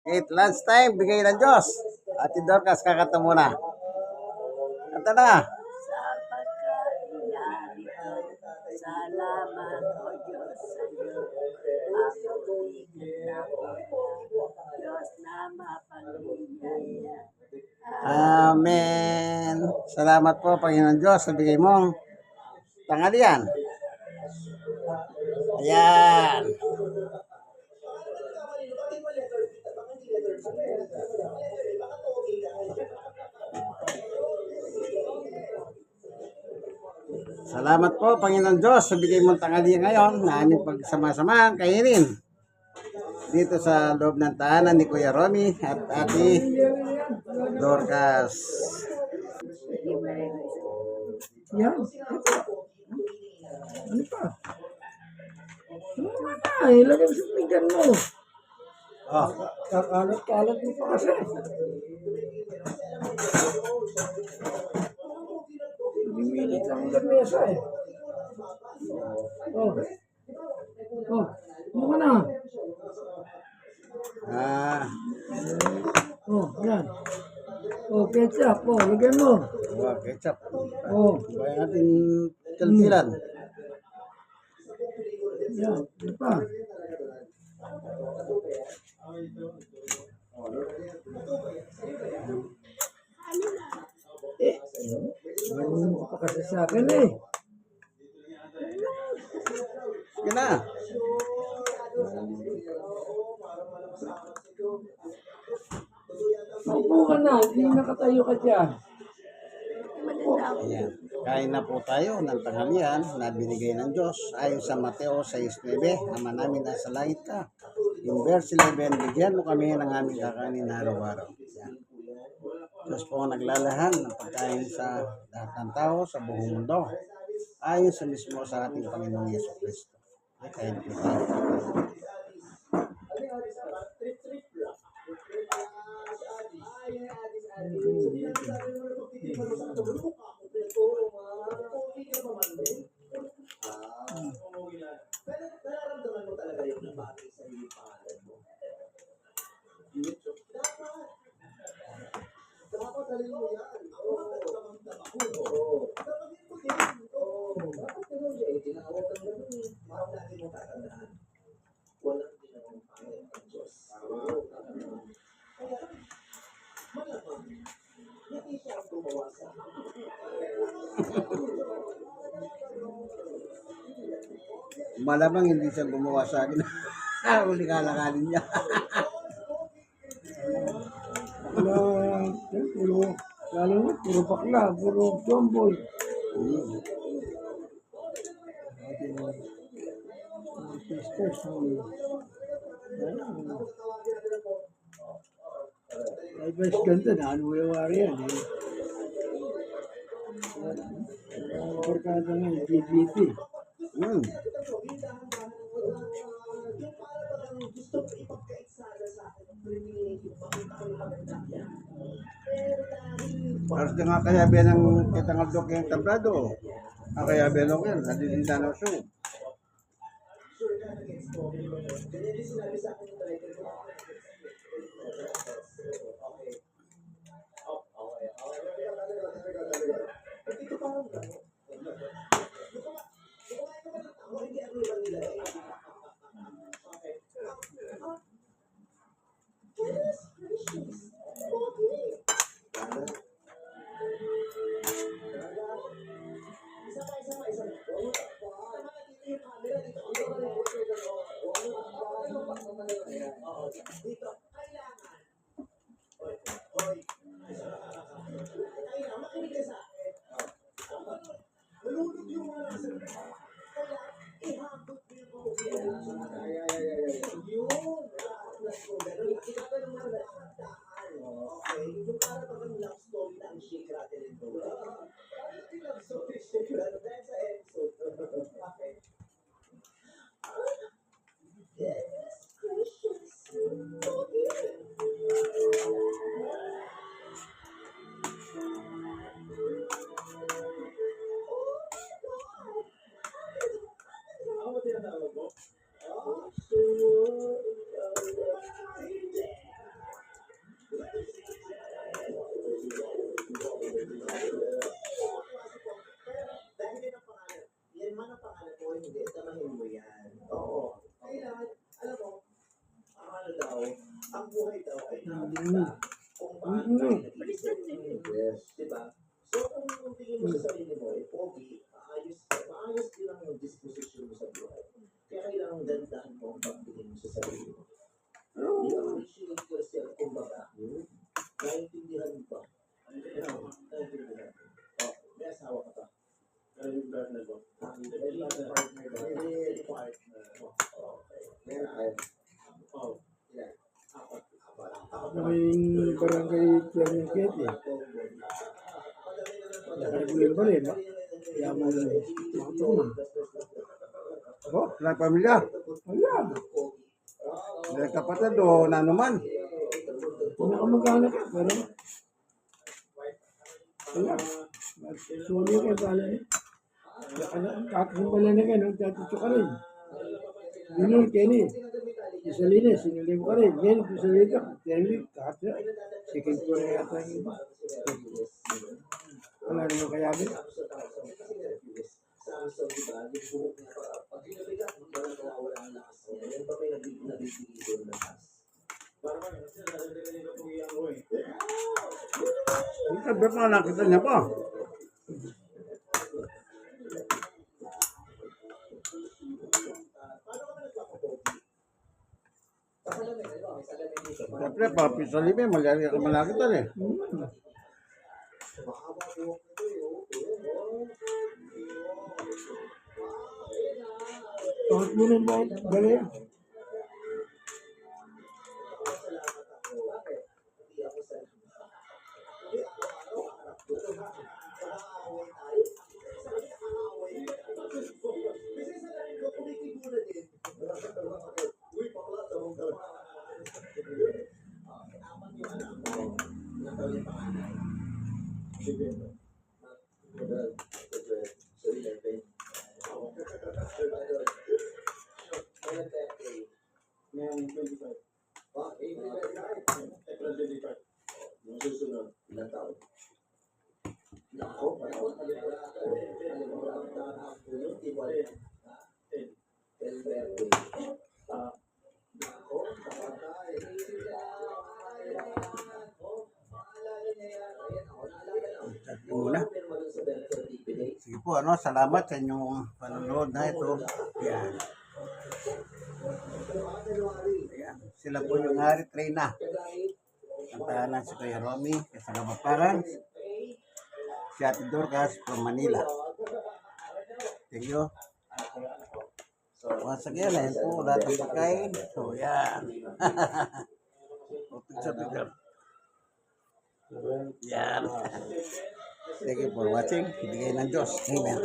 Kahit lunchtime, bigay ng Diyos. Ate Dorcas, kakanta muna. Kanta na. Sa pagkainari ko, salamat o Diyos sa iyo. Ako Diyos na mapagbigaya. Amen. Salamat po, Panginoon Diyos, sa bigay mong tanghalian. Ayan. Salamat po, Panginoon Diyos, sa bigay mong tanghalian ngayon na aming pagsama-samahan kainin dito sa loob ng tahanan ni Kuya Romy at Ate Dorcas. Yan. Ano pa? Ano na? Ilagay mo sa pinggan mo. Oh, Kakalat-kalat mo pa kasi. Limilit lang ang lamesa eh. Oh. Oh. Ano ka na? Oh, yan. Oh, ketchup. Oh, lagyan mo. wow, ketchup. Oh, Bayan natin kaltilan. yan. Ano pa? Ganun mo pa kasi sa akin eh. Sige na. Maupo ka na, hindi nakatayo ka dyan. Ayan. Kain na po tayo ng tanghalian na binigay ng Diyos ayon sa Mateo 6:9. Ama namin nasa langit ka. In verse 11, bigyan mo kami ng aming kakanin na araw-araw. Ayan. Diyos po ang naglalahan ng pagkain sa lahat ng tao sa buong mundo. Ayon sa mismo sa ating Panginoong Yeso Kristo. Kain po tayo. Malamang hindi siya gumawa sa akin. Huli kalakanin niya. Lalo na, puro bakla, puro tomboy. Ay, mas ganda na, ano yung wari yan eh. Barkada nga, GGT. Parang nga kaya ba ng kitangaldok yung tablado. Ang kaya ba nung yan, nadilita na siya. Yung barangay Chairman Kete. Nakagulan pa rin, ba? Kaya mo mga tulong. Oh, lang pamilya. Wala. Dahil kapatid o nanuman. Pinakamagana ka, pero wala. Suli kayo pala eh. Kakakumpala na kayo, nagtatuto ka rin. Binul kayo ni. Isalina, sinuli mo ka rin. Ngayon, isalina ka. Kaya kakasya. Second floor na yata yung iba. Wala naman kaya din. Hindi ka ba pa nakita niya pa? Siyempre, papi sa libe, malaria ka malakitan eh. Bakit mo rin ba? Dali. Muna. Sige po, salamat sa inyong panonood na ito. Yan. Ayan. Sila po yung Hari Trina. Ang tahanan si Kuya Romy, kasama parang si Ate Dorcas from Manila. Thank you. Once again, ayan po, lahat ng pagkain. So, yan. Picture. Yan. Thank you for watching. Ibigay ng Diyos. Amen.